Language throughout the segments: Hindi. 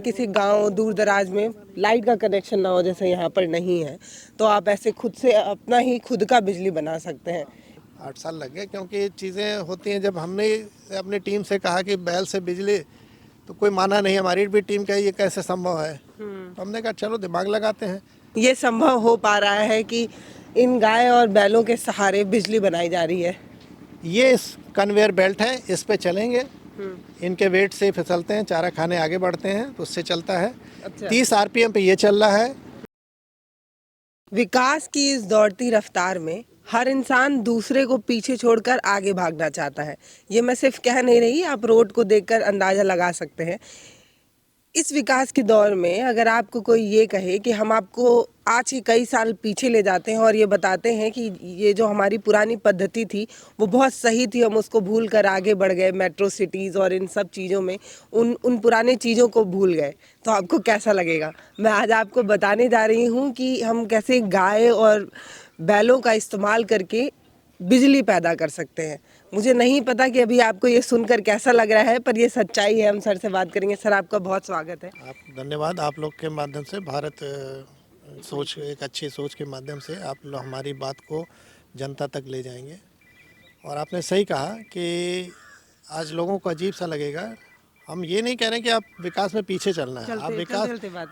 किसी गांव दूर दराज में लाइट का कनेक्शन ना हो, जैसे यहाँ पर नहीं है, तो आप ऐसे खुद से अपना ही खुद का बिजली बना सकते हैं। 8 साल लग गए, क्योंकि चीज़ें होती हैं। जब हमने अपनी टीम से कहा कि बैल से बिजली, तो कोई माना नहीं। हमारी भी टीम कही ये कैसे संभव है, तो हमने कहा चलो दिमाग लगाते हैं। ये संभव हो पा रहा है कि इन गाय और बैलों के सहारे बिजली बनाई जा रही है। ये इस कन्वेयर बेल्ट है, इस पे चलेंगे। इनके वेट से फिसलते हैं, चारा खाने आगे बढ़ते हैं तो उससे चलता है। अच्छा। 30 आरपीएम पे ये चल रहा है। विकास की इस दौड़ती रफ्तार में हर इंसान दूसरे को पीछे छोड़कर आगे भागना चाहता है। ये मैं सिर्फ कह नहीं रही, आप रोड को देखकर अंदाजा लगा सकते हैं। इस विकास के दौर में अगर आपको कोई ये कहे कि हम आपको आज ही कई साल पीछे ले जाते हैं और ये बताते हैं कि ये जो हमारी पुरानी पद्धति थी वो बहुत सही थी, हम उसको भूल कर आगे बढ़ गए मेट्रो सिटीज़ और इन सब चीज़ों में, उन पुराने चीज़ों को भूल गए, तो आपको कैसा लगेगा? मैं आज आपको बताने जा रही हूँ कि हम कैसे गाय और बैलों का इस्तेमाल करके बिजली पैदा कर सकते हैं। मुझे नहीं पता कि अभी आपको ये सुनकर कैसा लग रहा है, पर ये सच्चाई है। हम सर से बात करेंगे। सर, आपका बहुत स्वागत है। आप धन्यवाद। आप लोग के माध्यम से भारत सोच, एक अच्छी सोच के माध्यम से आप लोग हमारी बात को जनता तक ले जाएंगे। और आपने सही कहा कि आज लोगों को अजीब सा लगेगा। हम ये नहीं कह रहे कि आप विकास में पीछे चलना है, आप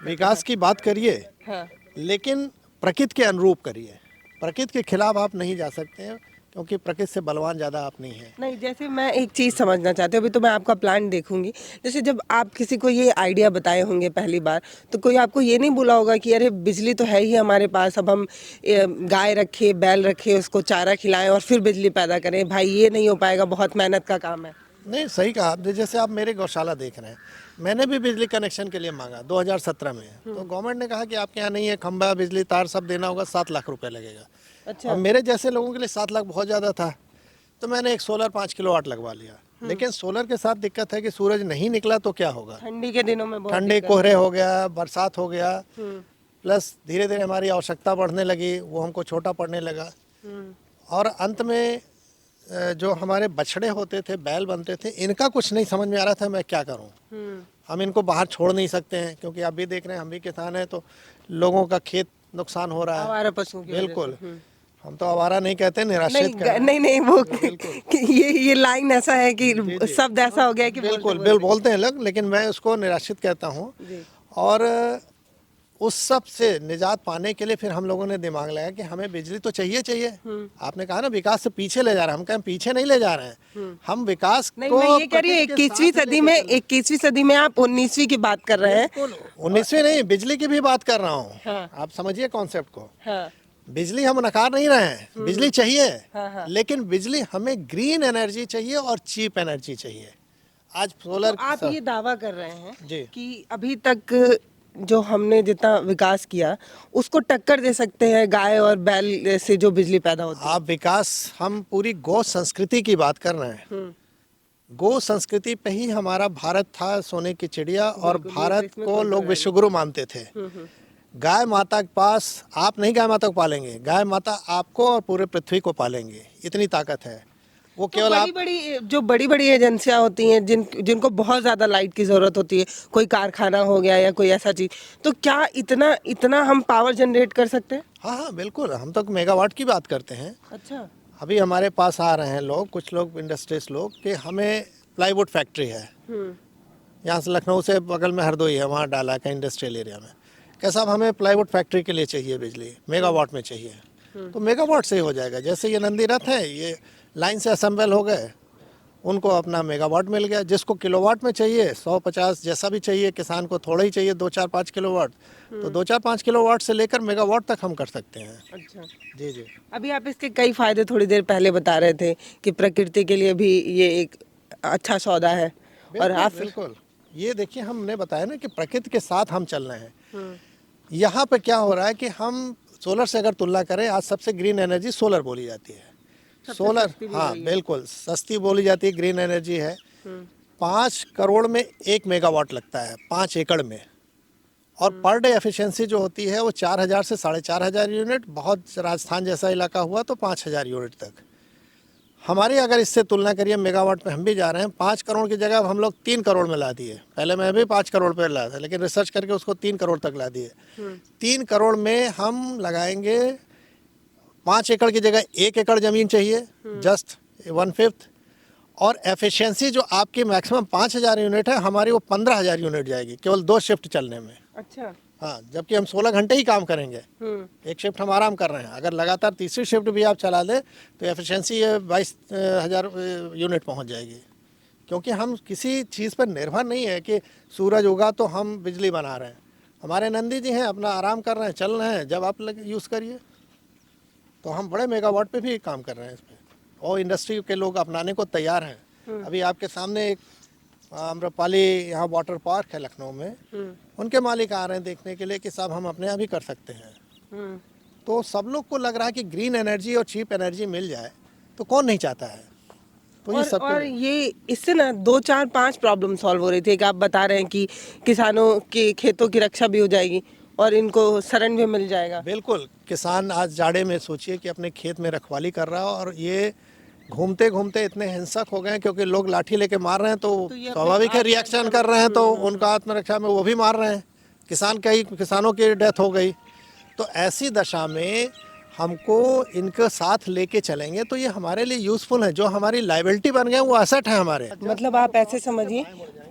विकास की बात करिए, हाँ। लेकिन प्रकृति के अनुरूप करिए। प्रकृति के खिलाफ आप नहीं जा सकते हैं, क्योंकि प्रकृति से बलवान ज़्यादा आप नहीं हैं। नहीं, जैसे मैं एक चीज़ समझना चाहती हूँ, अभी तो मैं आपका प्लान देखूंगी। जैसे जब आप किसी को ये आइडिया बताए होंगे पहली बार, तो कोई आपको ये नहीं बोला होगा कि अरे बिजली तो है ही हमारे पास, अब हम गाय रखे, बैल रखे, उसको चारा खिलाएं और फिर बिजली पैदा करें? भाई ये नहीं हो पाएगा, बहुत मेहनत का काम है। नहीं, सही कहा आपने। जैसे आप मेरे गौशाला देख रहे हैं, मैंने भी बिजली कनेक्शन के लिए मांगा 2017 में, तो गवर्नमेंट ने कहा कि आपके यहाँ नहीं है, खंभा, बिजली, तार सब देना होगा, 7 लाख रुपए लगेगा। अच्छा। और मेरे जैसे लोगों के लिए 7 लाख बहुत ज़्यादा था, तो मैंने एक सोलर 5 किलोवाट लगवा लिया। लेकिन सोलर के साथ दिक्कत है कि सूरज नहीं निकला तो क्या होगा। ठंडी के दिनों में बहुत ठंडी, दिक्कत कोहरे हो गया, बरसात हो गया, हम्म, प्लस धीरे धीरे हमारी आवश्यकता बढ़ने लगी, वो हमको छोटा पड़ने लगा। और अंत में जो हमारे बछड़े होते थे, बैल बनते थे, इनका कुछ नहीं समझ में आ रहा था मैं क्या करूं। हम इनको बाहर छोड़ नहीं सकते हैं, क्योंकि आप भी देख रहे हैं, हम भी किसान हैं, तो लोगों का खेत नुकसान हो रहा है। आवारा पशुओं की वजह से। बिल्कुल। हम तो आवारा नहीं कहते, निराश्रित नहीं कहते हैं। नहीं नहीं, वो बिल्कुल। कि ये लाइन ऐसा है कि शब्द ऐसा हो गया है कि बिल्कुल बोलते हैं लोग, लेकिन मैं उसको निराश्रित कहता हूँ। जी। और उस सब से निजात पाने के लिए फिर हम लोगों ने दिमाग लगाया कि हमें बिजली तो चाहिए। आपने कहा ना विकास से पीछे ले जा रहे हैं, हम कहें पीछे नहीं ले जा रहे हैं, हम विकास नहीं, को मैं ये कह रही हूँ 21वीं सदी में आप 19वीं की बात कर रहे हैं। 19वीं नहीं, बिजली की भी बात कर रहा हूँ। हाँ। आप समझिए कॉन्सेप्ट को। हाँ। बिजली हम नकार नहीं रहे हैं, बिजली चाहिए। हाँ। लेकिन बिजली हमें ग्रीन एनर्जी चाहिए और चीप एनर्जी चाहिए। आज सोलर तो आप ये दावा कर रहे हैं जी। कि अभी तक जो हमने जितना विकास किया उसको टक्कर दे सकते हैं गाय और बैल से जो बिजली पैदा होती है? आप विकास, हम पूरी गौ संस्कृति की बात कर रहे हैं। गौ संस्कृति पे ही हमारा भारत था, सोने की चिड़िया, और भारत को लोग विश्वगुरु मानते थे। गाय माता के पास आप नहीं गाय माता को पालेंगे, गाय माता आपको और पूरे पृथ्वी को पालेंगे, इतनी ताकत है। वो केवल तो बड़ी बड़ी एजेंसियां होती हैं जिनको बहुत ज़्यादा लाइट की ज़रूरत होती है, कोई कारखाना हो गया या कोई ऐसा चीज़, तो क्या इतना इतना हम पावर जनरेट कर सकते हैं? हाँ, बिल्कुल। हम तो मेगावाट की बात करते हैं। अच्छा। अभी हमारे पास आ रहे हैं लोग, कुछ लोग इंडस्ट्रीज लोग, कि हमें प्लाईवुड फैक्ट्री है यहाँ से, लखनऊ से बगल में हरदोई है, वहाँ डाला का इंडस्ट्रियल एरिया में। कैसा, हमें प्लाईवुड फैक्ट्री के लिए चाहिए बिजली, मेगावाट में चाहिए, तो मेगावाट से ही हो जाएगा। जैसे ये नंदी रथ है, ये लाइन से असेंबल हो गए, उनको अपना मेगावाट मिल गया। जिसको किलोवाट में चाहिए, 150 जैसा भी चाहिए, किसान को थोड़ा ही चाहिए, 2-4-5 किलोवाट, तो 2-4-5 किलोवाट से लेकर मेगावाट तक हम कर सकते हैं। अच्छा। जी जी। अभी आप इसके कई फायदे थोड़ी देर पहले बता रहे थे कि प्रकृति के लिए भी ये एक अच्छा सौदा है। और आप बिल्कुल, ये देखिए, हमने बताया ना कि प्रकृति के साथ हम चल रहे हैं। यहाँ पे क्या हो रहा है कि हम सोलर से अगर तुलना करें, आज सबसे ग्रीन एनर्जी सोलर बोली जाती है। सोलर, हाँ बिल्कुल, सस्ती बोली जाती है, ग्रीन एनर्जी है। 5 करोड़ में 1 मेगावाट लगता है, 5 एकड़ में। और पर डे एफिशिएंसी जो होती है वो 4000 से 4500 यूनिट, बहुत राजस्थान जैसा इलाका हुआ तो 5000 यूनिट तक। हमारी अगर इससे तुलना करिए मेगावाट पे हम भी जा रहे हैं, 5 करोड़ की जगह अब हम लोग 3 करोड़ में ला दिए। पहले मैं भी 5 करोड़ पे लाया था, लेकिन रिसर्च करके उसको 3 करोड़ तक ला दिए। 3 करोड़ में हम लगाएंगे 5 एकड़ की जगह 1 एकड़ ज़मीन चाहिए, जस्ट 1/5। और एफिशिएंसी जो आपकी मैक्सिमम 5,000 यूनिट है, हमारी वो 15,000 यूनिट जाएगी केवल 2 शिफ्ट चलने में। अच्छा। हाँ, जबकि हम 16 घंटे ही काम करेंगे, एक शिफ्ट हम आराम कर रहे हैं। अगर लगातार तीसरी शिफ्ट भी आप चला दें तो एफिशिएंसी 22,000 यूनिट पहुंच जाएगी। क्योंकि हम किसी चीज़ पर निर्भर नहीं है कि सूरज उगा तो हम बिजली बना रहे हैं। हमारे नंदी जी हैं, अपना आराम कर रहे हैं, चल रहे हैं, जब आप यूज़ करिए। तो हम बड़े मेगावाट पे भी काम कर रहे हैं इस पर, और इंडस्ट्री के लोग अपनाने को तैयार हैं। अभी आपके सामने एक आम्रपाली यहाँ वाटर पार्क है लखनऊ में, उनके मालिक आ रहे हैं देखने के लिए कि साहब हम अपने यहाँ भी कर सकते हैं। तो सब लोग को लग रहा है कि ग्रीन एनर्जी और चीप एनर्जी मिल जाए तो कौन नहीं चाहता है। तो ये सब और ये इससे ना 2 4 5 प्रॉब्लम सॉल्व हो रही थी। एक आप बता रहे हैं कि किसानों के खेतों की रक्षा भी हो जाएगी और इनको शरण भी मिल जाएगा। बिल्कुल, किसान आज जाड़े में सोचिए कि अपने खेत में रखवाली कर रहा हो, और ये घूमते घूमते इतने हिंसक हो गए हैं क्योंकि लोग लाठी लेके मार रहे हैं, तो ये स्वाभाविक है रिएक्शन कर रहे हैं, तो उनका आत्मरक्षा में वो भी मार रहे हैं। किसानों की डेथ हो गई। तो ऐसी दशा में हमको इनके साथ लेके चलेंगे तो ये हमारे लिए यूज़फुल है। जो हमारी लाइबिलिटी बन गए वो एसेट है हमारे। मतलब आप ऐसे समझिए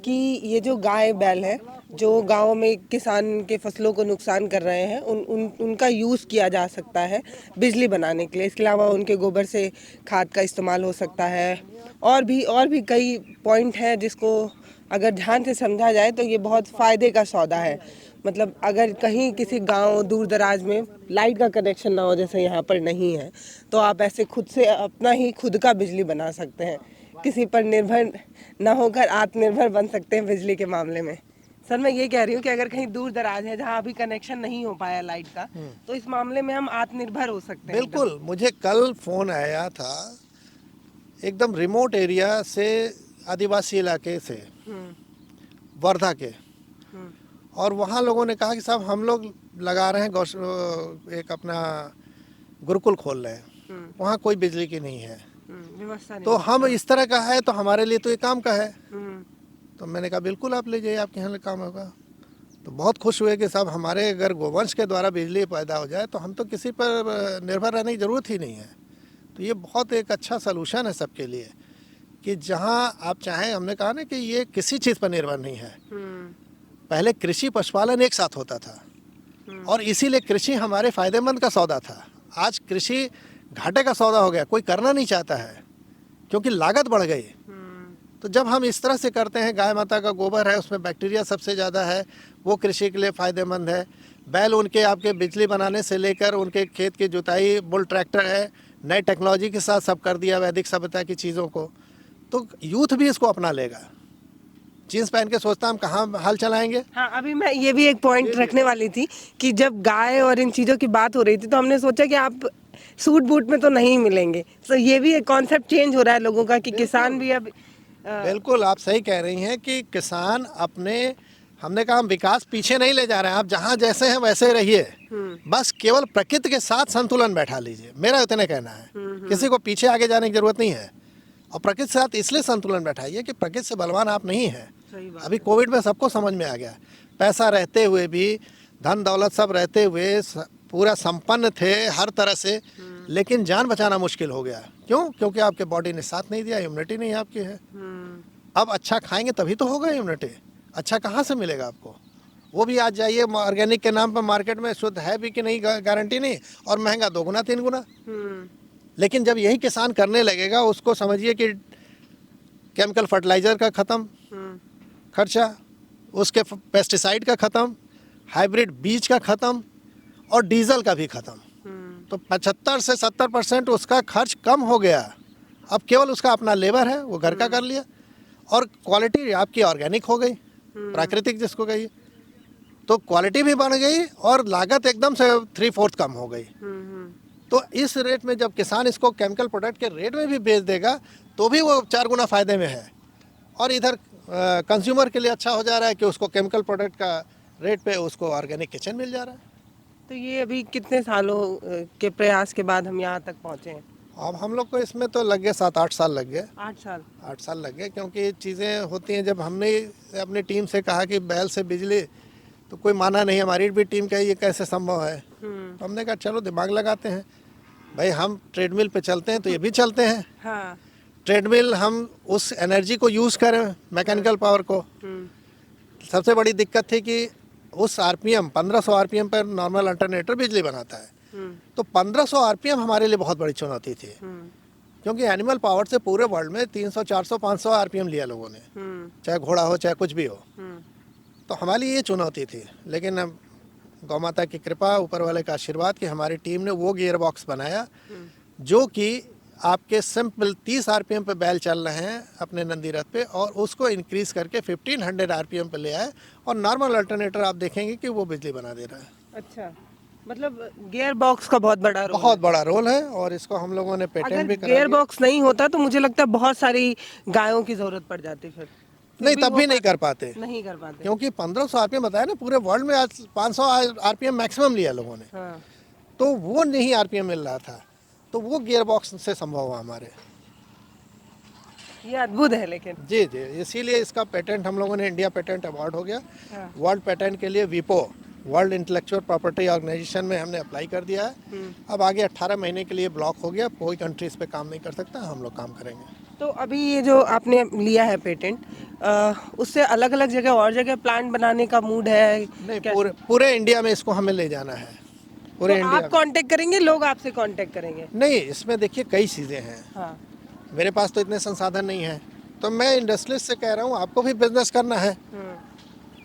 कि ये जो गाय बैल है जो गाँव में किसान के फसलों को नुकसान कर रहे हैं, उनका यूज़ किया जा सकता है बिजली बनाने के लिए। इसके अलावा उनके गोबर से खाद का इस्तेमाल हो सकता है। और भी कई पॉइंट हैं जिसको अगर ध्यान से समझा जाए तो ये बहुत फ़ायदे का सौदा है। मतलब अगर कहीं किसी गांव दूर दराज में लाइट का कनेक्शन ना हो, जैसे यहाँ पर नहीं है, तो आप ऐसे खुद से अपना ही खुद का बिजली बना सकते हैं। किसी पर निर्भर ना होकर आत्मनिर्भर बन सकते हैं बिजली के मामले में। सर मैं ये कह रही हूँ कि अगर कहीं दूर दराज है जहाँ अभी कनेक्शन नहीं हो पाया लाइट का, तो इस मामले में हम आत्मनिर्भर हो सकते हैं। बिल्कुल, मुझे कल फ़ोन आया था एकदम रिमोट एरिया से, आदिवासी इलाके से, वर्धा के, और वहाँ लोगों ने कहा कि साहब हम लोग लगा रहे हैं एक अपना गुरुकुल खोल रहे हैं, वहाँ कोई बिजली की नहीं है, व्यवस्था नहीं। तो हम इस तरह का है तो हमारे लिए तो ये काम का है। तो मैंने कहा बिल्कुल आप ले जाइए, आपके यहाँ काम होगा। तो बहुत खुश हुए कि साहब हमारे अगर गोवंश के द्वारा बिजली पैदा हो जाए तो हम तो किसी पर निर्भर रहने की ज़रूरत ही नहीं है। तो ये बहुत एक अच्छा सलूशन है सबके लिए कि जहाँ आप चाहें। हमने कहा ना कि ये किसी चीज़ पर निर्भर नहीं है। पहले कृषि पशुपालन एक साथ होता था और इसीलिए कृषि हमारे फ़ायदेमंद का सौदा था। आज कृषि घाटे का सौदा हो गया, कोई करना नहीं चाहता है क्योंकि लागत बढ़ गई। तो जब हम इस तरह से करते हैं, गाय माता का गोबर है उसमें बैक्टीरिया सबसे ज़्यादा है, वो कृषि के लिए फ़ायदेमंद है। बैल उनके आपके बिजली बनाने से लेकर उनके खेत की जुताई, बुल ट्रैक्टर है, नई टेक्नोलॉजी के साथ सब कर दिया वैदिक सभ्यता की चीज़ों को। तो यूथ भी इसको अपना लेगा। जीन्स पहन के सोचता हम कहाँ हल चलाएंगे। हाँ, अभी मैं ये भी एक पॉइंट रखने वाली थी कि जब गाय और इन चीज़ों की बात हो रही थी तो हमने सोचा कि आप सूट बूट में तो नहीं मिलेंगे। तो ये भी एक कॉन्सेप्ट चेंज हो रहा है लोगों का कि किसान भी अब बिल्कुल आप सही कह रही हैं कि किसान अपने, हमने कहा हम विकास पीछे नहीं ले जा रहे हैं, आप जहाँ जैसे हैं वैसे रहिए, बस केवल प्रकृति के साथ संतुलन बैठा लीजिए, मेरा इतने कहना है। किसी को पीछे आगे जाने की जरूरत नहीं है। और प्रकृति के साथ इसलिए संतुलन बैठाइए कि प्रकृति से बलवान आप नहीं हैं। अभी कोविड में सबको समझ में आ गया, पैसा रहते हुए भी, धन दौलत सब रहते हुए पूरा संपन्न थे हर तरह से, लेकिन जान बचाना मुश्किल हो गया। क्यों? क्योंकि आपके बॉडी ने साथ नहीं दिया, इम्यूनिटी नहीं आपकी है। अब अच्छा खाएंगे तभी तो होगा इम्यूनिटी। अच्छा कहाँ से मिलेगा आपको? वो भी आज जाइए ऑर्गेनिक के नाम पर मार्केट में, शुद्ध है भी कि नहीं गारंटी नहीं, और महंगा 2 गुना 3 गुना। लेकिन जब यही किसान करने लगेगा, उसको समझिए कि केमिकल फर्टिलाइज़र का ख़त्म खर्चा, उसके पेस्टिसाइड का ख़त्म, हाइब्रिड बीज का ख़त्म, और डीजल का भी ख़त्म। तो 75 से 70% उसका खर्च कम हो गया। अब केवल उसका अपना लेबर है, वो घर का कर लिया, और क्वालिटी आपकी ऑर्गेनिक हो गई, प्राकृतिक जिसको कहिए। तो क्वालिटी भी बढ़ गई और लागत एकदम से 3/4 कम हो गई। तो इस रेट में जब किसान इसको केमिकल प्रोडक्ट के रेट में भी बेच देगा तो भी वो 4 गुना फ़ायदे में है। और इधर कंज्यूमर के लिए अच्छा हो जा रहा है कि उसको केमिकल प्रोडक्ट का रेट पे उसको ऑर्गेनिक किचन मिल जा रहा है। तो ये अभी कितने सालों के प्रयास के बाद हम यहाँ तक पहुँचे हैं? अब हम लोग को इसमें तो लग गए 7-8 साल लग गए। 8 साल। 8 साल लग गए, क्योंकि चीज़ें होती हैं। जब हमने अपनी टीम से कहा कि बैल से बिजली, तो कोई माना नहीं। हमारी भी टीम कही ये कैसे संभव है। तो हमने कहा चलो दिमाग लगाते हैं भाई, हम ट्रेडमिल पे चलते हैं तो ये भी चलते हैं। हाँ। ट्रेडमिल हम उस एनर्जी को यूज़ करें, मैकेनिकल पावर को। सबसे बड़ी दिक्कत थी कि उस आरपीएम 1500 आरपीएम पर नॉर्मल अल्टरनेटर बिजली बनाता है। तो 1500 आरपीएम हमारे लिए बहुत बड़ी चुनौती थी, क्योंकि एनिमल पावर से पूरे वर्ल्ड में 300 400 500 आरपीएम लिया लोगों ने, चाहे घोड़ा हो चाहे कुछ भी हो। तो हमारे लिए ये चुनौती थी। लेकिन अब गौ माता की कृपा, ऊपर वाले का आशीर्वाद कि हमारी टीम ने वो गियर बॉक्स बनाया जो कि आपके सिंपल 30 आरपीएम पे बैल चल रहे हैं अपने नंदी रथ पे, और उसको इंक्रीज करके 1500 आरपीएम पे ले आए। और नॉर्मल अल्टरनेटर आप देखेंगे कि वो बिजली बना दे रहा है। अच्छा, मतलब गियर बॉक्स का बहुत बड़ा रोल बहुत बड़ा रोल है, और इसको हम लोगों ने पेटेंट अगर भी करा गियर दिया। बॉक्स नहीं होता तो मुझे लगता है बहुत सारी गायों की जरूरत पड़ जाती फिर नहीं, भी तब वो भी नहीं कर पाते, नहीं कर पाते। क्योंकि 1500 आरपीएम बताया ना, पूरे वर्ल्ड में आज 500 आरपीएम मैक्सिमम लिया लोगों ने। हाँ। तो वो नहीं आरपीएम मिल रहा था, तो वो गियर बॉक्स से संभव हुआ हमारे। ये अद्भुत है लेकिन। जी जी, इसीलिए इसका पेटेंट हम लोगों ने, इंडिया पेटेंट अवार्ड हो गया। हाँ। वर्ल्ड पेटेंट के लिए वीपो, वर्ल्ड इंटेलेक्चुअल प्रॉपर्टी ऑर्गेनाइजेशन में हमने अप्लाई कर दिया है। अब आगे 18 महीने के लिए ब्लॉक हो गया, कोई कंट्री इस पे काम नहीं कर सकता, हम लोग काम करेंगे। तो अभी ये जो आपने लिया है पेटेंट, उससे अलग अलग जगह और जगह प्लांट बनाने का मूड है? नहीं, कैसे? पूरे इंडिया में इसको हमें ले जाना है, पूरे तो इंडिया आप कांटेक्ट करेंगे, लोग आपसे कांटेक्ट करेंगे? में। नहीं, इसमें देखिए कई चीज़ें हैं। हाँ। मेरे पास तो इतने संसाधन नहीं है, तो मैं इंडस्ट्रियलिस्ट से कह रहा हूँ आपको भी बिजनेस करना है।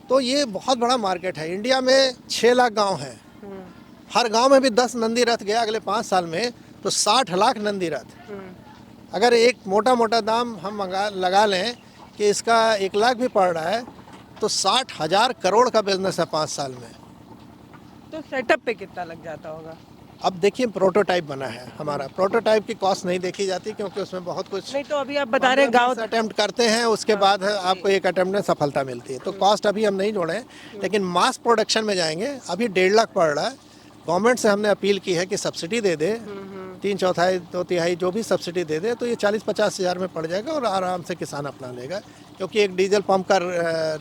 तो ये बहुत बड़ा मार्केट है। इंडिया में 6 लाख गांव हैं। हर गांव में भी 10 नंदी रथ गया अगले 5 साल में, तो 60 लाख नंदी रथ। अगर एक मोटा मोटा दाम हम लगा लें कि इसका 1 लाख भी पड़ रहा है, तो 60,000 करोड़ का बिजनेस है 5 साल में। तो सेटअप पे कितना लग जाता होगा? अब देखिए, प्रोटोटाइप बना है हमारा। प्रोटोटाइप की कॉस्ट नहीं देखी जाती, क्योंकि उसमें बहुत कुछ नहीं, तो अभी आप बता रहे हैं गाँव अटेम्प्ट करते हैं, उसके बाद आपको एक अटेम्प्ट में सफलता मिलती है। तो कॉस्ट अभी हम नहीं जोड़े, लेकिन मास प्रोडक्शन में जाएंगे। अभी 1.5 लाख पड़ रहा है। गवर्नमेंट से हमने अपील की है कि सब्सिडी दे दे, 3/4 2/3 जो भी सब्सिडी दे दे, तो ये 40-50 हज़ार में पड़ जाएगा और आराम से किसान अपना लेगा। क्योंकि एक डीजल पंप का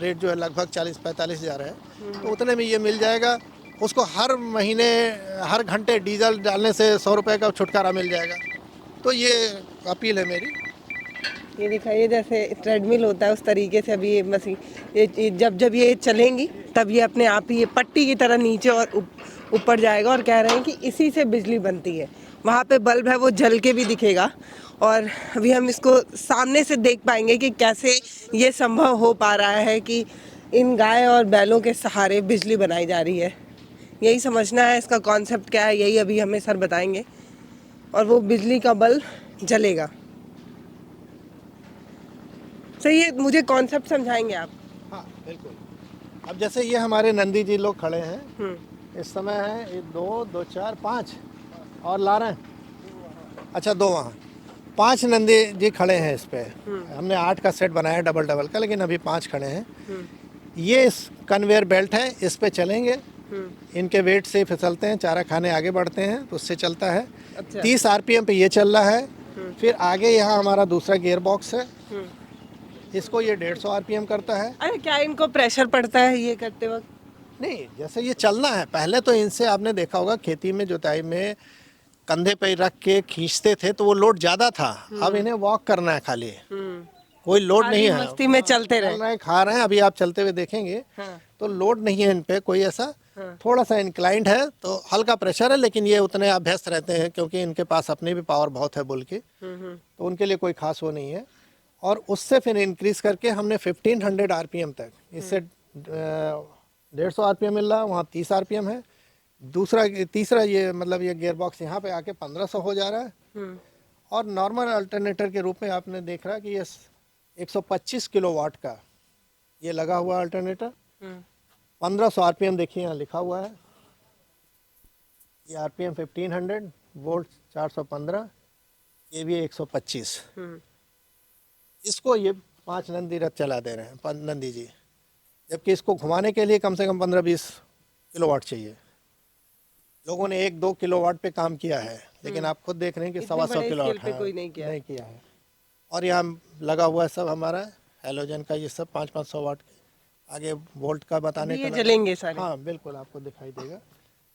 रेट जो है लगभग 40-45 हज़ार है, तो उतने में ये मिल जाएगा। उसको हर महीने, हर घंटे डीजल डालने से 100 रुपये का छुटकारा मिल जाएगा। तो ये अपील है मेरी। ये दिखाइए, जैसे ट्रेडमिल होता है उस तरीके से अभी ये मशीन, ये जब ये चलेंगी तब ये अपने आप ही ये पट्टी की तरह नीचे और ऊपर जाएगा। और कह रहे हैं कि इसी से बिजली बनती है। वहाँ पे बल्ब है, वो जल के भी दिखेगा। और अभी हम इसको सामने से देख पाएंगे कि कैसे ये संभव हो पा रहा है कि इन गाय और बैलों के सहारे बिजली बनाई जा रही है। यही समझना है, इसका कॉन्सेप्ट क्या है, यही अभी हमें सर बताएंगे। और वो बिजली का बल्ब जलेगा। सही है, मुझे कॉन्सेप्ट समझाएंगे आप? हाँ बिल्कुल। अब जैसे ये हमारे नंदी जी लोग खड़े हैं, इस समय है 1 2 4 5 और ला रहे हैं। अच्छा, 2 वहाँ, 5 नंदी जी खड़े हैं इस पे। हमने 8 का सेट बनाया डबल डबल का, लेकिन अभी 5 खड़े हैं। ये इस कन्वेयर बेल्ट है, इस पे चलेंगे। इनके वेट से फिसलते हैं, चारा खाने आगे बढ़ते हैं, तो उससे चलता है। अच्छा। 30 आरपीएम पे ये चल रहा है। फिर आगे यहाँ हमारा दूसरा गियर बॉक्स है, इसको ये 150 आरपीएम करता है। अरे, क्या इनको प्रेशर पड़ता है ये करते वक्त? नहीं, जैसे ये चलना है, पहले तो इनसे आपने देखा होगा खेती में, जुताई में कंधे पे रख के खींचते थे तो वो लोड ज़्यादा था। अब इन्हें वॉक करना है खाली, कोई लोड नहीं है। मस्ती में चलते चल रहे हैं, खा रहे हैं। अभी आप चलते हुए देखेंगे तो लोड नहीं है इन पे कोई ऐसा। थोड़ा सा इंक्लाइंड है, तो हल्का प्रेशर है, लेकिन ये उतने अभ्यस्त रहते हैं क्योंकि इनके पास अपनी भी पावर बहुत है बोल के, तो उनके लिए कोई खास वो नहीं है। और उससे फिर इंक्रीज करके हमने 1500 आरपीएम तक, इससे 150 आरपीएम मिल रहा है, वहाँ 30 आरपीएम है। तीसरा ये मतलब ये गियर बॉक्स यहाँ पे आके 1500 हो जा रहा है। और नॉर्मल अल्टरनेटर के रूप में आपने देख रहा कि ये 125 किलोवाट का ये लगा हुआ अल्टरनेटर। 1500 आरपीएम देखिए यहाँ लिखा हुआ है। ये आरपीएम 1500, वोल्ट 415, ये भी 125। इसको ये 5 नंदी रथ चला दे रहे हैं नंदी जी, जबकि इसको घुमाने के लिए कम से कम 15-20 किलोवाट चाहिए। लोगों ने 1-2 किलोवाट पे काम किया है, लेकिन आप खुद देख रहे हैं कि इतने 125 बड़े किलोवाट स्केल पे कोई नहीं किया। नहीं किया है। और यहाँ लगा हुआ है सब हमारा हेलोजन का, ये सब 500-500 वाट आगे वोल्ट का बताने अभी का ये लगा। चलेंगे सारे। हाँ बिल्कुल आपको दिखाई देगा,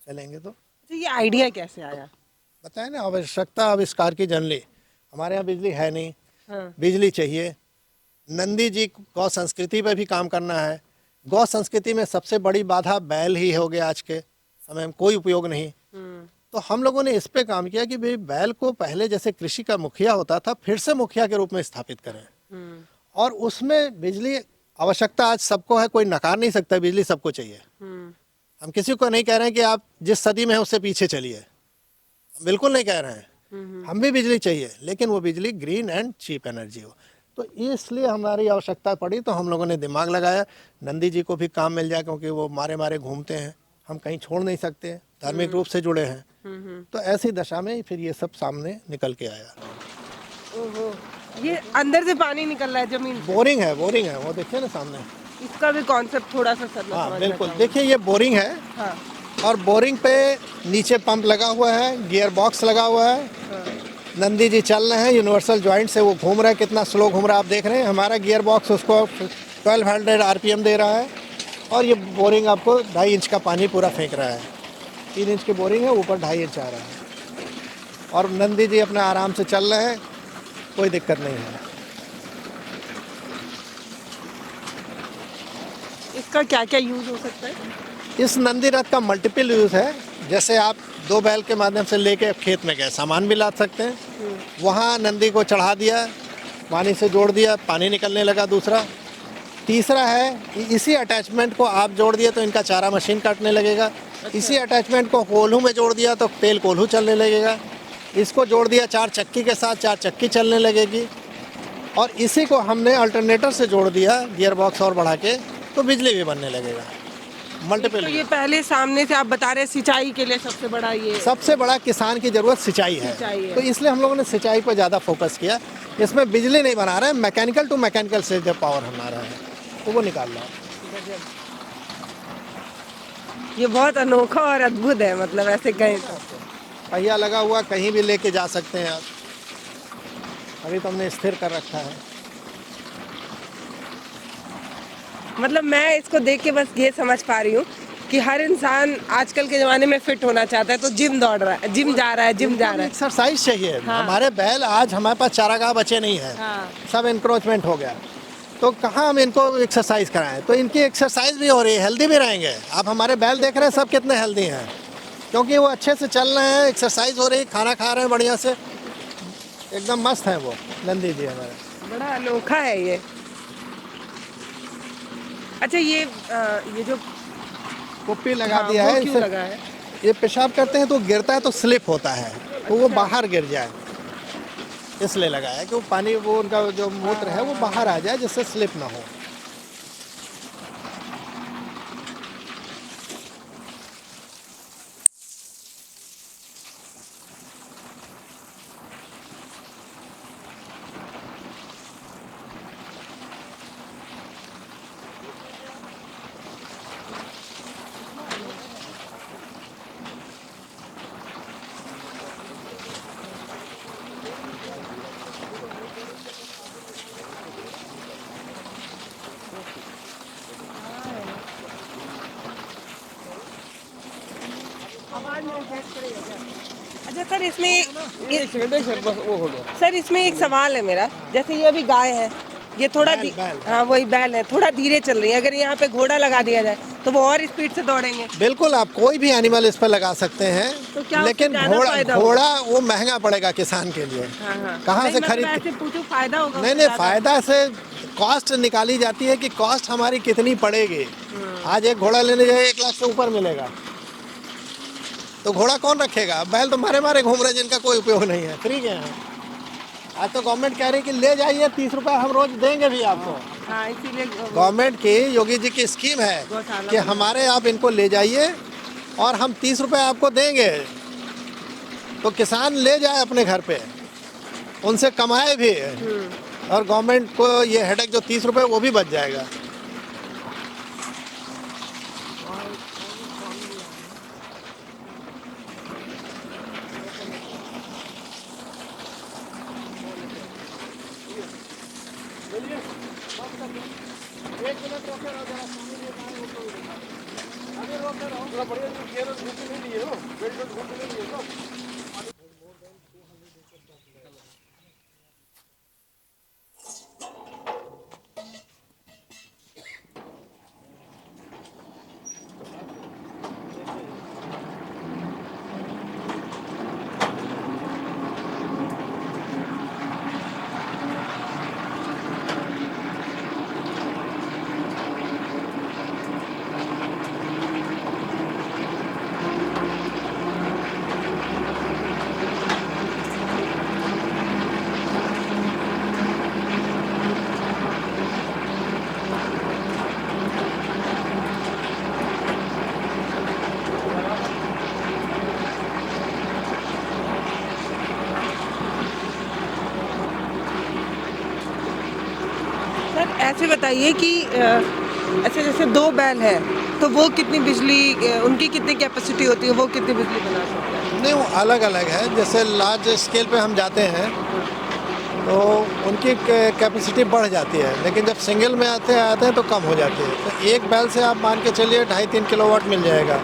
चलेंगे तो। अच्छा, ये आइडिया कैसे आया? बताए ना, आवश्यकता आविष्कार की जन ली। हमारे यहाँ बिजली है नहीं, हाँ। बिजली चाहिए। नंदी जी गौ संस्कृति पे भी काम करना है। गौ संस्कृति में सबसे बड़ी बाधा बैल ही हो गया, आज के समय में कोई उपयोग नहीं। तो हम लोगों ने इस पे काम किया कि भाई बैल को पहले जैसे कृषि का मुखिया होता था, फिर से मुखिया के रूप में स्थापित करें। और उसमें बिजली आवश्यकता आज सबको है, कोई नकार नहीं सकता, बिजली सबको चाहिए। हम किसी को नहीं कह रहे हैं कि आप जिस सदी में है उससे पीछे चलिए, बिल्कुल नहीं कह रहे हैं। हम भी बिजली चाहिए, लेकिन वो बिजली ग्रीन एंड चीप एनर्जी हो। तो इसलिए हमारी आवश्यकता पड़ी, तो हम लोगों ने दिमाग लगाया नंदी जी को भी काम मिल जाए, क्योंकि वो मारे मारे घूमते हैं, हम कहीं छोड़ नहीं सकते, धार्मिक रूप से जुड़े हैं। तो ऐसी दशा में फिर ये सब सामने निकल के आया। ओहो, ये अंदर से पानी निकल रहा है जमीन से। बोरिंग है, बोरिंग है, वो देखिए ना सामने। इसका भी कॉन्सेप्ट थोड़ा सा सर हाँ बिल्कुल, देखिए ये बोरिंग है। हाँ। और बोरिंग पे नीचे पंप लगा हुआ है, गियर बॉक्स लगा हुआ है। हाँ। नंदी जी चल रहे हैं यूनिवर्सल जॉइंट से, वो घूम रहा है, कितना स्लो घूम रहा है आप देख रहे हैं। हमारा गियर बॉक्स उसको 1200 आरपीएम दे रहा है। और ये बोरिंग आपको 2.5 इंच का पानी पूरा फेंक रहा है। 3 इंच की बोरिंग है, ऊपर 2.5 इंच आ रहा है। और नंदी जी अपना आराम से चल रहे हैं, कोई दिक्कत नहीं है। इसका क्या क्या यूज हो सकता है? इस नंदी रथ का मल्टीपल यूज़ है। जैसे आप 2 बैल के माध्यम से लेके खेत में गए, सामान भी लाद सकते हैं। वहाँ नंदी को चढ़ा दिया, पानी से जोड़ दिया, पानी निकलने लगा। दूसरा, तीसरा है कि इसी अटैचमेंट को आप जोड़ दिए तो इनका चारा मशीन काटने लगेगा। इसी अटैचमेंट को कोल्हू में जोड़ दिया तो तेल कोल्हू चलने लगेगा। इसको जोड़ दिया 4 चक्की के साथ, 4 चक्की चलने लगेगी। और इसी को हमने अल्टरनेटर से जोड़ दिया गियर बॉक्स और बढ़ा के, तो बिजली भी बनने लगेगा। मल्टीपल। तो ये पहले सामने से आप बता रहे सिंचाई के लिए सबसे बड़ा ये सबसे बड़ा किसान की जरूरत सिंचाई है, तो इसलिए हम लोगों ने सिंचाई पर ज़्यादा फोकस किया। इसमें बिजली नहीं बना रहे हैं, मैकेनिकल टू मैकेनिकल से जब पावर हमारा है तो वो निकाल रहा है। ये बहुत अनोखा और अद्भुत है, मतलब ऐसे कहें तो। पहिया लगा हुआ, कहीं भी लेके जा सकते हैं आप। अभी तो हमने स्थिर कर रखा है। मतलब मैं इसको देख के बस ये समझ पा रही हूँ कि हर इंसान आजकल के ज़माने में फिट होना चाहता है, तो जिम दौड़ रहा है, जिम जा रहा है, जिम जा रहा है। एक्सरसाइज चाहिए। हाँ। हमारे बैल आज हमारे पास चारागाह बचे नहीं है। हाँ। सब इंक्रोचमेंट हो गया, तो कहाँ हम इनको एक्सरसाइज कराएं। तो इनकी एक्सरसाइज भी हो रही है, हेल्दी भी रहेंगे। आप हमारे बैल देख रहे हैं सब कितने हेल्दी हैं, क्योंकि वो अच्छे से चल रहे हैं, एक्सरसाइज हो रही है, खाना खा रहे हैं बढ़िया से, एकदम मस्त है वो नंदी जी हमारे। बड़ा अनोखा है ये। अच्छा, ये जो कुप्पी लगा हाँ, दिया वो है, क्यों इससे लगा है? ये पेशाब करते हैं तो गिरता है तो स्लिप होता है, तो वो बाहर गिर जाए, इसलिए लगाया है कि वो पानी, वो उनका जो मूत्र है वो बाहर आ जाए, जिससे स्लिप ना हो। अच्छा सर, इसमें सर इसमें एक सवाल है मेरा। जैसे ये अभी गाय है, ये थोड़ा बैल। हाँ वही बैल है, थोड़ा धीरे चल रही है। अगर यहाँ पे घोड़ा लगा दिया जाए तो वो और स्पीड से दौड़ेंगे। बिल्कुल, आप कोई भी एनिमल इस पर लगा सकते हैं, तो क्या लेकिन उससे ज्यादा फायदा होगा? घोड़ा वो महंगा पड़ेगा किसान के लिए। कहाँ से खरीद? ऐसे पूछो, फायदा होगा? नहीं नहीं, फायदा से कॉस्ट निकाली जाती है कि कॉस्ट हमारी कितनी पड़ेगी। आज एक घोड़ा लेने जाए 1 लाख से ऊपर मिलेगा, तो घोड़ा कौन रखेगा? बैल तो मारे मारे घूम रहे, जिनका कोई उपयोग नहीं है, फ्री के हैं। आज तो गवर्नमेंट कह रही है कि ले जाइए, 30 रुपये हम रोज देंगे भी आपको। हाँ, इसीलिए गवर्नमेंट की, योगी जी की स्कीम है कि हमारे आप इनको ले जाइए और हम 30 रुपये आपको देंगे, तो किसान ले जाए अपने घर पे, उनसे कमाए भी, और गवर्नमेंट को ये हेडेक जो 30 रुपये वो भी बच जाएगा। सर ऐसे बताइए कि ऐसे जैसे 2 बैल है तो वो कितनी बिजली उनकी कितनी कैपेसिटी होती है, वो कितनी बिजली बना सकते हैं? नहीं, वो अलग अलग है। जैसे लार्ज स्केल पे हम जाते हैं तो उनकी कैपेसिटी बढ़ जाती है, लेकिन जब सिंगल में आते हैं तो कम हो जाती है। तो एक बैल से आप मान के चलिए 2.5-3 किलोवाट मिल जाएगा,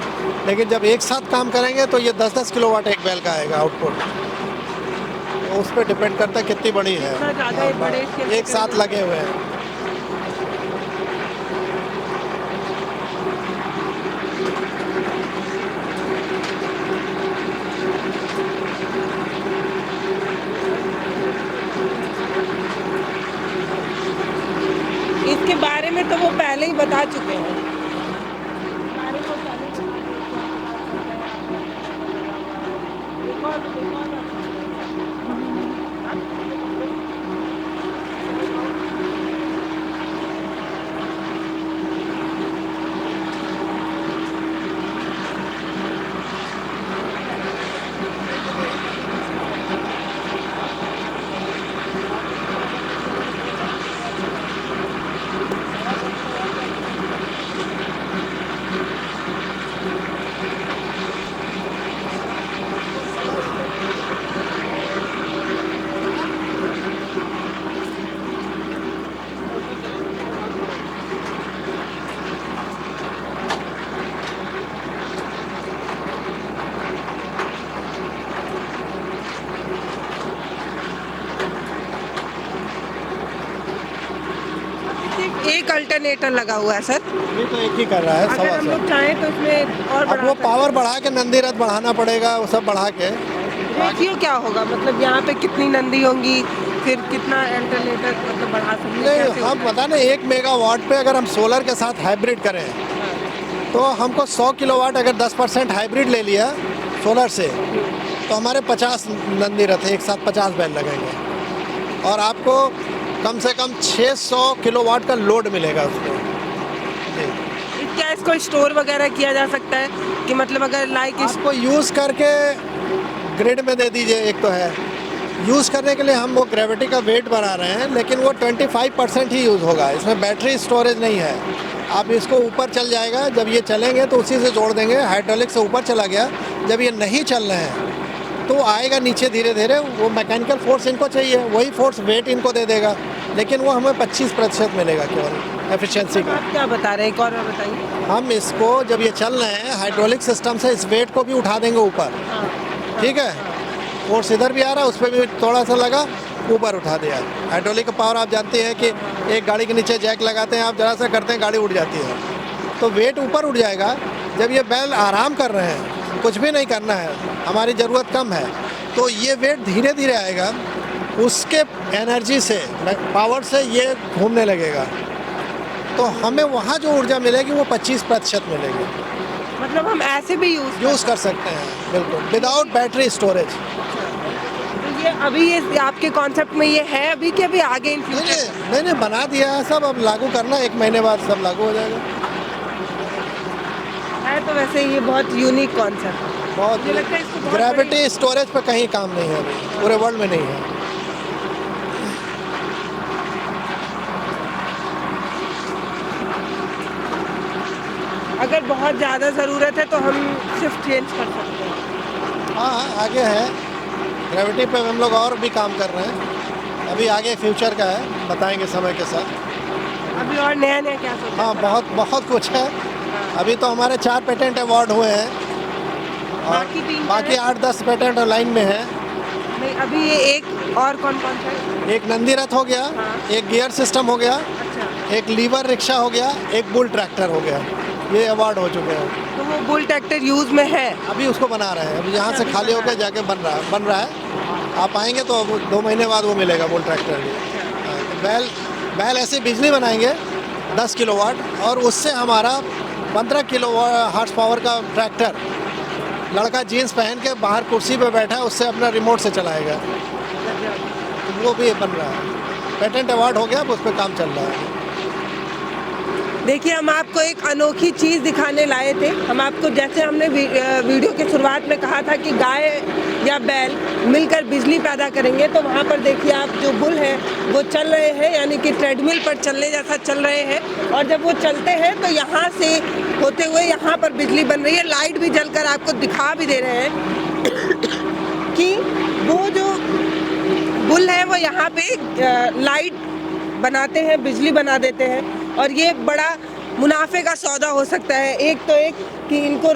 लेकिन जब एक साथ काम करेंगे तो ये 10-10 किलोवाट एक बैल का आएगा आउटपुट। तो उस पर डिपेंड करता है कितनी बड़ी है, इतना ज़्यादा बड़े स्केल पे एक साथ करेंगे। लगे हुए हैं। इसके बारे में तो वो पहले ही बता चुके हैं। सिर्फ एक अल्टरनेटर लगा हुआ है सर। ये तो एक ही कर रहा है, अगर हम 1.25। लोग चाहें तो इसमें और अब बढ़ा वो सकते पावर बढ़ा के नंदी रथ बढ़ाना पड़ेगा, वो सब बढ़ा के। हैं। रेशियो क्या होगा, मतलब यहाँ पे कितनी नंदी होंगी, फिर कितना अल्टरनेटर मतलब बढ़ा सकते हैं, नहीं, कैसे हम होगा? पता नहीं 1 मेगावाट पे अगर हम सोलर के साथ हाइब्रिड करें तो हमको 100 किलोवाट अगर 10% हाइब्रिड ले लिया सोलर से तो हमारे 50 नंदी रथ एक साथ 50 बैल लगेंगे, और आपको कम से कम 600 किलोवाट का लोड मिलेगा उसको। जी, क्या इसको स्टोर वगैरह किया जा सकता है कि मतलब अगर लाइक इसको यूज़ करके ग्रिड में दे दीजिए। एक तो है यूज़ करने के लिए हम वो ग्रेविटी का वेट बना रहे हैं, लेकिन वो 25% ही यूज़ होगा, इसमें बैटरी स्टोरेज नहीं है। आप इसको ऊपर चल जाएगा, जब ये चलेंगे तो उसी से जोड़ देंगे। हाइड्रोलिक से ऊपर चला गया, जब ये नहीं चल रहे हैं तो आएगा नीचे धीरे धीरे। वो मैकेनिकल फोर्स इनको चाहिए, वही फोर्स वेट इनको दे देगा, लेकिन वो हमें 25% मिलेगा केवल एफिशिएंसी का। आप क्या बता रहे हैं, एक और बताइए। हम इसको जब ये चल रहे हैं हाइड्रोलिक सिस्टम से इस वेट को भी उठा देंगे ऊपर, ठीक है। फोर्स इधर भी आ रहा है, उस पर भी थोड़ा सा लगा, ऊपर उठा दिया। हाइड्रोलिक का पावर आप जानते हैं कि एक गाड़ी के नीचे जैक लगाते हैं, आप जरा सा करते हैं गाड़ी उड़ जाती है, तो वेट ऊपर उठ जाएगा। जब ये बैल आराम कर रहे हैं, कुछ भी नहीं करना है, हमारी ज़रूरत कम है, तो ये वेट धीरे धीरे आएगा, उसके एनर्जी से पावर से ये घूमने लगेगा, तो हमें वहाँ जो ऊर्जा मिलेगी वो 25% मिलेगी। मतलब हम ऐसे भी यूज़ कर सकते हैं बिल्कुल विदाउट बैटरी स्टोरेज। तो ये अभी ये आपके कॉन्सेप्ट में ये है अभी कि अभी आगे इन फ्यूचर नहीं, बना दिया है सब, अब लागू करना, 1 महीने बाद सब लागू हो जाएगा। है? तो वैसे ये बहुत यूनिक कॉन्सेप्ट है। बहुत मुझे लगता है इसको बहुत ग्रेविटी स्टोरेज पे कहीं काम नहीं है अभी, पूरे वर्ल्ड में नहीं है। अगर बहुत ज़्यादा ज़रूरत है तो हम शिफ्ट चेंज कर सकते हैं। हाँ, आगे है, ग्रेविटी पे हम लोग और भी काम कर रहे हैं, अभी आगे फ्यूचर का है, बताएंगे समय के साथ। अभी और नया नया क्या सोचा? हाँ, बहुत बहुत कुछ है, अभी तो हमारे 4 पेटेंट अवार्ड हुए हैं और बाकी 3 बाकी 8-10 पेटेंट लाइन में है। नहीं, अभी ये एक और कौन कौन सा है? एक नंदी रथ हो गया, हाँ। एक गियर सिस्टम हो गया, अच्छा, एक लीवर रिक्शा हो गया, एक बुल ट्रैक्टर हो गया। ये अवार्ड हो चुके हैं। तो वो बुल ट्रैक्टर यूज में है? अभी उसको बना रहे हैं, अभी यहाँ से खाली होकर जाके बन रहा है। आप आएंगे तो 2 महीने बाद वो मिलेगा बुल ट्रैक्टर भी। हाँ, तो बैल ऐसे बिजली बनाएंगे 10 किलोवाट, और उससे हमारा 15 किलो हार्स पावर का ट्रैक्टर, लड़का जीन्स पहन के बाहर कुर्सी पे बैठा है, उससे अपना रिमोट से चलाएगा। तो वो भी बन रहा है, पेटेंट अवार्ड हो गया, अब उस पर काम चल रहा है। देखिए, हम आपको एक अनोखी चीज़ दिखाने लाए थे। हम आपको, जैसे हमने वीडियो की शुरुआत में कहा था कि गाय या बैल मिलकर बिजली पैदा करेंगे, तो वहाँ पर देखिए आप, जो बुल है वो चल रहे हैं, यानी कि ट्रेडमिल पर चलने जैसा चल रहे हैं। और जब वो चलते हैं तो यहाँ से होते हुए यहाँ पर बिजली बन रही है। लाइट भी जलकर आपको दिखा भी दे रहे हैं कि वो जो बुल है वो यहाँ पे लाइट बनाते हैं, बिजली बना देते हैं। और ये बड़ा मुनाफे का सौदा हो सकता है। एक तो एक कि इनको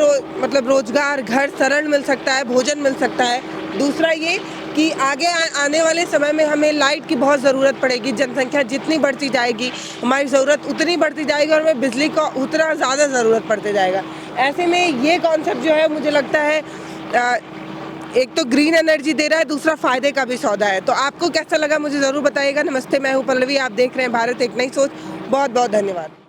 मतलब रोजगार, घर सरल मिल सकता है, भोजन मिल सकता है। दूसरा ये कि आगे आने वाले समय में हमें लाइट की बहुत ज़रूरत पड़ेगी। जनसंख्या जितनी बढ़ती जाएगी, हमारी ज़रूरत उतनी बढ़ती जाएगी, और हमें बिजली का उतना ज़्यादा ज़रूरत पड़ते जाएगा। ऐसे में ये कॉन्सेप्ट जो है, मुझे लगता है एक तो ग्रीन एनर्जी दे रहा है, दूसरा फ़ायदे का भी सौदा है। तो आपको कैसा लगा मुझे ज़रूर बताइएगा। नमस्ते, मैं हूँ पल्लवी, आप देख रहे हैं भारत एक नई सोच। बहुत बहुत धन्यवाद।